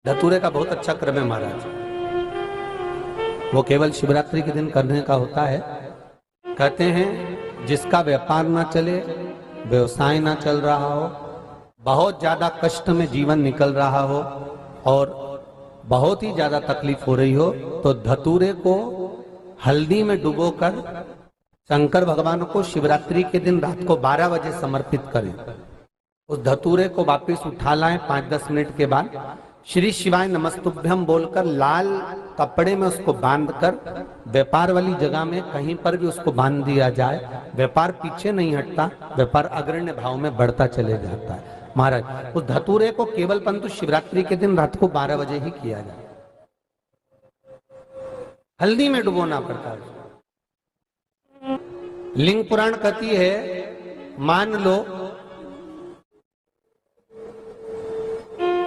धतूरे का बहुत अच्छा क्रम है महाराज। वो केवल शिवरात्रि के दिन करने का होता है। कहते हैं जिसका व्यापार ना चले, व्यवसाय ना चल रहा हो, बहुत ज्यादा कष्ट में जीवन निकल रहा हो और बहुत ही ज्यादा तकलीफ हो रही हो, तो धतूरे को हल्दी में डुबोकर शंकर भगवान को शिवरात्रि के दिन रात को 12 बजे समर्पित करें। उस धतूरे को वापस उठा लाएं 5-10 मिनट के बाद, श्री शिवाय नमस्तुभ्यम बोलकर लाल कपड़े में उसको बांधकर व्यापार वाली जगह में कहीं पर भी उसको बांध दिया जाए। व्यापार पीछे नहीं हटता, व्यापार अग्रण्य भाव में बढ़ता चले जाता है। महाराज उस धतूरे को केवल परंतु शिवरात्रि के दिन रात को 12 बजे ही किया जाए, हल्दी में डुबोना पड़ता है। लिंग पुराण कहती है, मान लो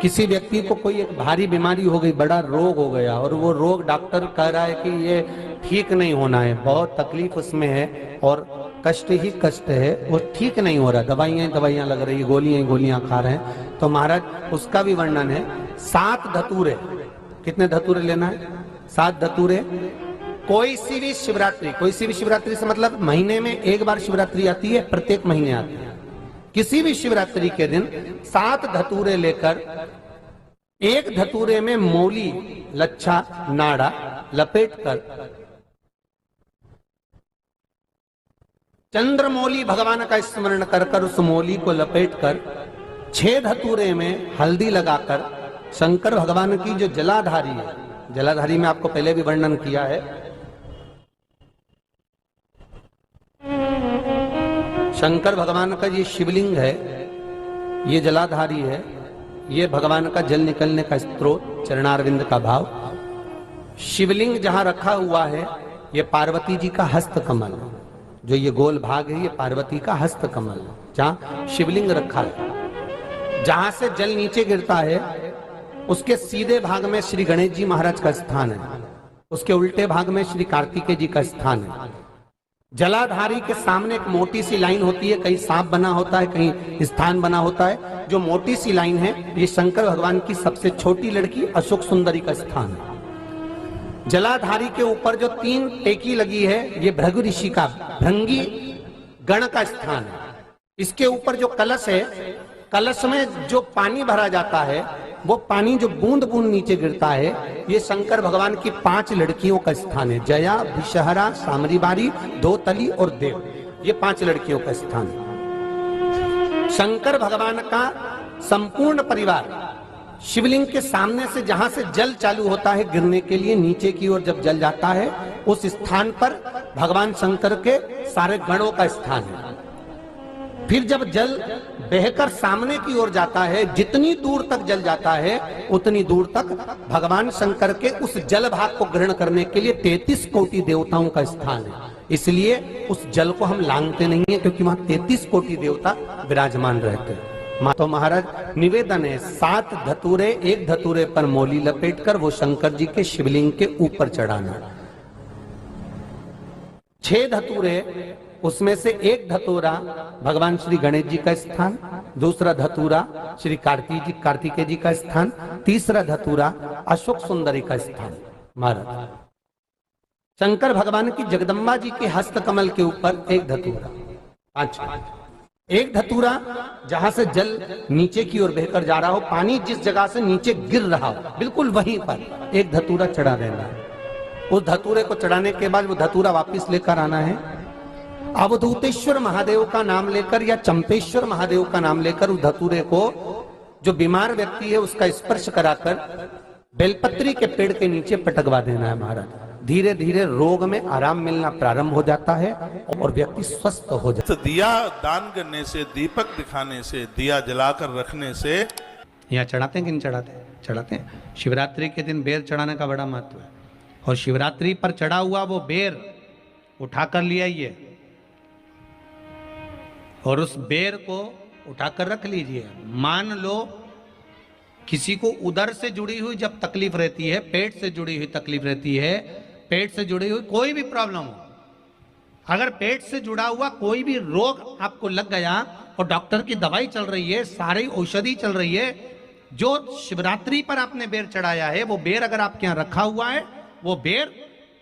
किसी व्यक्ति को कोई एक भारी बीमारी हो गई, बड़ा रोग हो गया और वो रोग डॉक्टर कह रहा है कि ये ठीक नहीं होना है, बहुत तकलीफ उसमें है और कष्ट ही कष्ट है, वो ठीक नहीं हो रहा, दवाइयां लग रही, गोलियां खा रहे हैं। तो महाराज उसका भी वर्णन है। 7 धतूरे, कितने धतूरे लेना है? 7 धतूरे। कोई सी भी शिवरात्रि से मतलब महीने में एक बार शिवरात्रि आती है, प्रत्येक महीने आती है। किसी भी शिवरात्रि के दिन 7 धतूरे लेकर, एक धतूरे में मौली, लच्छा, नाड़ा लपेटकर चंद्रमौली भगवान का स्मरण कर उस मौली को लपेटकर 6 धतूरे में हल्दी लगाकर शंकर भगवान की जो जलाधारी है, जलाधारी में आपको पहले भी वर्णन किया है, शंकर भगवान का ये शिवलिंग है, ये जलाधारी है, ये भगवान का जल निकलने का स्त्रोत, चरणारविंद का भाव। शिवलिंग जहां रखा हुआ है ये पार्वती जी का हस्त कमल, जो ये गोल भाग है ये पार्वती का हस्त कमल, जहां शिवलिंग रखा है। जहां से जल नीचे गिरता है उसके सीधे भाग में श्री गणेश जी महाराज का स्थान है, उसके उल्टे भाग में श्री कार्तिकेय जी का स्थान है। जलाधारी के सामने एक मोटी सी लाइन होती है, कहीं सांप बना होता है, कहीं स्थान बना होता है। जो मोटी सी लाइन है ये शंकर भगवान की सबसे छोटी लड़की अशोक सुंदरी का स्थान है। जलाधारी के ऊपर जो 3 टेकी लगी है ये भृगु ऋषि का, भृंगी गण का स्थान है। इसके ऊपर जो कलश है, कलश में जो पानी भरा जाता है वो पानी जो बूंद बूंद नीचे गिरता है ये शंकर भगवान की 5 लड़कियों का स्थान है। जया, विषहरा, सामरीबारी, धोतली और देव, ये 5 लड़कियों का स्थान है। शंकर भगवान का संपूर्ण परिवार शिवलिंग के सामने से जहां से जल चालू होता है गिरने के लिए नीचे की ओर, जब जल जाता है उस स्थान पर भगवान शंकर के सारे गणों का स्थान है। फिर जब जल बहकर सामने की ओर जाता है, जितनी दूर तक जल जाता है उतनी दूर तक भगवान शंकर के उस जल भाग को ग्रहण करने के लिए 33 कोटि देवताओं का स्थान है। इसलिए उस जल को हम लांघते नहीं है, क्योंकि वहां 33 कोटि देवता विराजमान रहते हैं। तो महाराज निवेदन है, 7 धतूरे, एक धतूरे पर मौली लपेटकर वो शंकर जी के शिवलिंग के ऊपर चढ़ाना। 6 धतूरे, उसमें से एक धतूरा भगवान श्री गणेश जी का स्थान, दूसरा धतूरा श्री कार्तिकेय जी का स्थान, तीसरा धतूरा अशोक सुंदरी का स्थान। महाराज शंकर भगवान की जगदम्बा जी के हस्त कमल के ऊपर एक धतूरा, अच्छा एक धतूरा जहां से जल नीचे की ओर बहकर जा रहा हो, पानी जिस जगह से नीचे गिर रहा हो बिल्कुल वहीं पर एक धतूरा चढ़ा देना है। उस धतूरे को चढ़ाने के बाद वो धतूरा वापिस लेकर आना है। अवधूतेश्वर महादेव का नाम लेकर या चंपेश्वर महादेव का नाम लेकर उस धतूरे को, जो बीमार व्यक्ति है उसका स्पर्श कराकर बेलपत्री के पेड़ के नीचे पटकवा देना है। महाराज धीरे धीरे रोग में आराम मिलना प्रारंभ हो जाता है और व्यक्ति स्वस्थ हो जाता है। तो दिया दान करने से, दीपक दिखाने से, दिया जलाकर रखने से, यहाँ चढ़ाते हैं कि नहीं चढ़ाते? चढ़ाते हैं। शिवरात्रि के दिन बेर चढ़ाने का बड़ा महत्व है और शिवरात्रि पर चढ़ा हुआ वो बेर उठाकर ले आइए और उस बेर को उठाकर रख लीजिए। मान लो किसी को उदर से जुड़ी हुई जब तकलीफ रहती है, पेट से जुड़ी हुई तकलीफ रहती है, पेट से जुड़ी हुई कोई भी प्रॉब्लम हो, अगर पेट से जुड़ा हुआ कोई भी रोग आपको लग गया और डॉक्टर की दवाई चल रही है, सारी औषधि चल रही है, जो शिवरात्रि पर आपने बेर चढ़ाया है, वो बेर अगर आपके यहाँ रखा हुआ है, वो बेर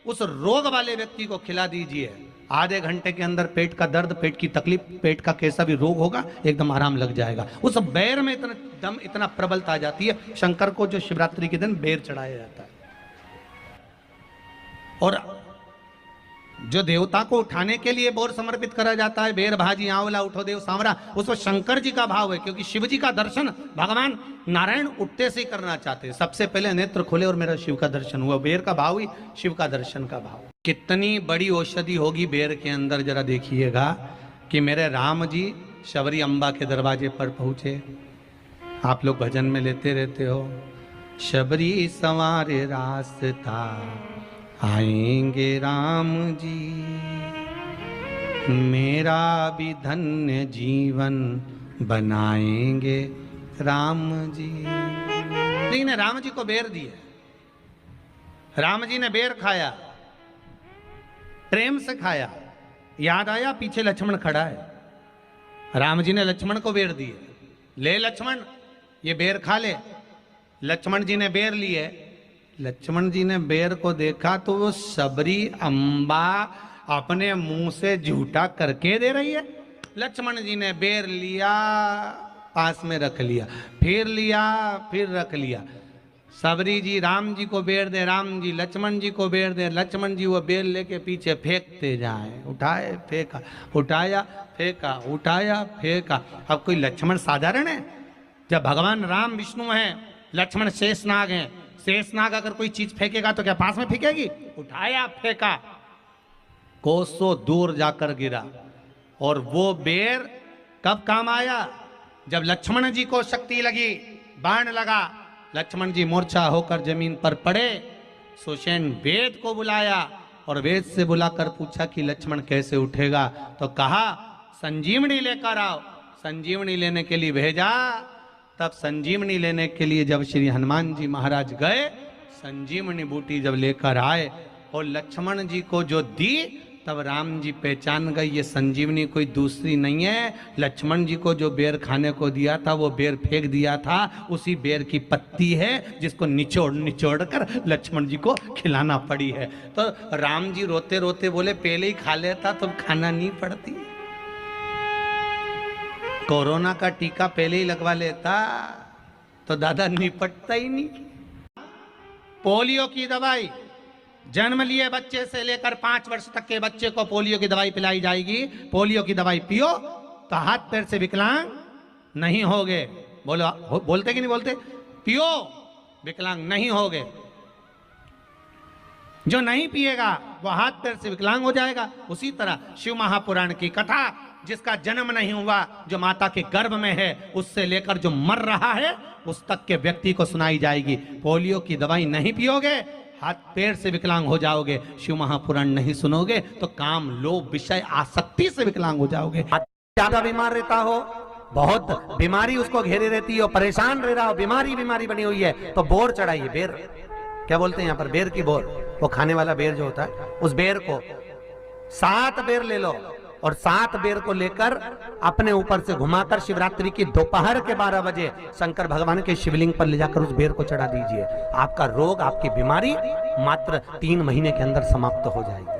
उस रोग वाले व्यक्ति को खिला दीजिए। आधे घंटे के अंदर पेट का दर्द, पेट की तकलीफ, पेट का कैसा भी रोग होगा, एकदम आराम लग जाएगा। उस बेर में इतना दम, इतना प्रबलता आ जाती है। शंकर को जो शिवरात्रि के दिन बेर चढ़ाया जाता है, और जो देवता को उठाने के लिए बोर समर्पित करा जाता है, बेर भाजी आंवला उठो देव सांवरा, उसमें शंकर जी का भाव है, क्योंकि शिव जी का दर्शन भगवान नारायण उठते से ही करना चाहते हैं। सबसे पहले नेत्र खोले और मेरा शिव का दर्शन हुआ। बेर का भाव ही शिव का दर्शन का भाव। कितनी बड़ी औषधि होगी बेर के अंदर, जरा देखिएगा कि मेरे राम जी शबरी अम्बा के दरवाजे पर पहुंचे। आप लोग भजन में लेते रहते हो, शबरी संवारे रास्ता आएंगे राम जी, मेरा भी धन्य जीवन बनाएंगे राम जी। लेकिन राम जी को बेर दिए, राम जी ने बेर खाया, प्रेम से खाया। याद आया पीछे लक्ष्मण खड़ा है, राम जी ने लक्ष्मण को बेर दिए, ले लक्ष्मण ये बेर खा ले। लक्ष्मण जी ने बेर लिए, लक्ष्मण जी ने बेर को देखा तो वो शबरी अम्बा अपने मुंह से झूठा करके दे रही है। लक्ष्मण जी ने बेर लिया, पास में रख लिया, फिर लिया, फिर रख लिया। शबरी जी राम जी को बेर दे, राम जी लक्ष्मण जी को बेर दे, लक्ष्मण जी वो बेर लेके पीछे फेंकते जाए। उठाए फेंका, उठाया फेंका, उठाया फेंका। अब कोई लक्ष्मण साधारण है? जब भगवान राम विष्णु हैं, लक्ष्मण शेषनाग हैं, शेषनाग अगर कोई चीज फेंकेगा तो क्या पास में फेंकेगी? उठाया फेंका, कोसों दूर जाकर गिरा। और वो बेर कब काम आया? जब लक्ष्मण जी को शक्ति लगी, बाण लगा, लक्ष्मण जी मूर्छा होकर जमीन पर पड़े। सुषेण वेद को बुलाया और वेद से बुलाकर पूछा कि लक्ष्मण कैसे उठेगा? तो कहा संजीवनी लेकर आओ। संजीवनी लेने के लिए भेजा। तब संजीवनी लेने के लिए जब श्री हनुमान जी महाराज गए, संजीवनी बूटी जब लेकर आए और लक्ष्मण जी को जो दी, तब राम जी पहचान गए ये संजीवनी कोई दूसरी नहीं है। लक्ष्मण जी को जो बेर खाने को दिया था, वो बेर फेंक दिया था, उसी बेर की पत्ती है जिसको निचोड़ निचोड़ कर लक्ष्मण जी को खिलाना पड़ी है। तो राम जी रोते रोते बोले पहले ही खा लेता तो खाना नहीं पड़ती। कोरोना का टीका पहले ही लगवा लेता तो दादा निपटता ही नहीं। पोलियो की दवाई, जन्म लिए बच्चे से लेकर 5 वर्ष तक के बच्चे को पोलियो की दवाई पिलाई जाएगी। पोलियो की दवाई पियो तो हाथ पैर से विकलांग नहीं होगे। बोलो, बोलते कि नहीं बोलते? पियो, विकलांग नहीं होगे। जो नहीं पिएगा वो हाथ पैर से विकलांग हो जाएगा। उसी तरह शिव महापुराण की कथा, जिसका जन्म नहीं हुआ, जो माता के गर्भ में है, उससे लेकर जो मर रहा है उस तक के व्यक्ति को सुनाई जाएगी। पोलियो की दवाई नहीं पियोगे, हाथ पैर से विकलांग हो जाओगे। शिव महापुराण नहीं सुनोगे तो काम, लोभ, विषय, आसक्ति से विकलांग हो जाओगे। ज्यादा बीमार रहता हो, बहुत बीमारी उसको घेरे रहती है, परेशान रह रहा हो, बीमारी बनी हुई है, तो बोर चढ़ाइए। बेर क्या बोलते हैं यहाँ पर? बेर की बोर, वो खाने वाला बेर जो होता है, उस बेर को 7 बेर ले लो और 7 बेर को लेकर अपने ऊपर से घुमाकर शिवरात्रि की दोपहर के 12 बजे शंकर भगवान के शिवलिंग पर ले जाकर उस बेर को चढ़ा दीजिए। आपका रोग, आपकी बीमारी मात्र 3 महीने के अंदर समाप्त हो जाएगी।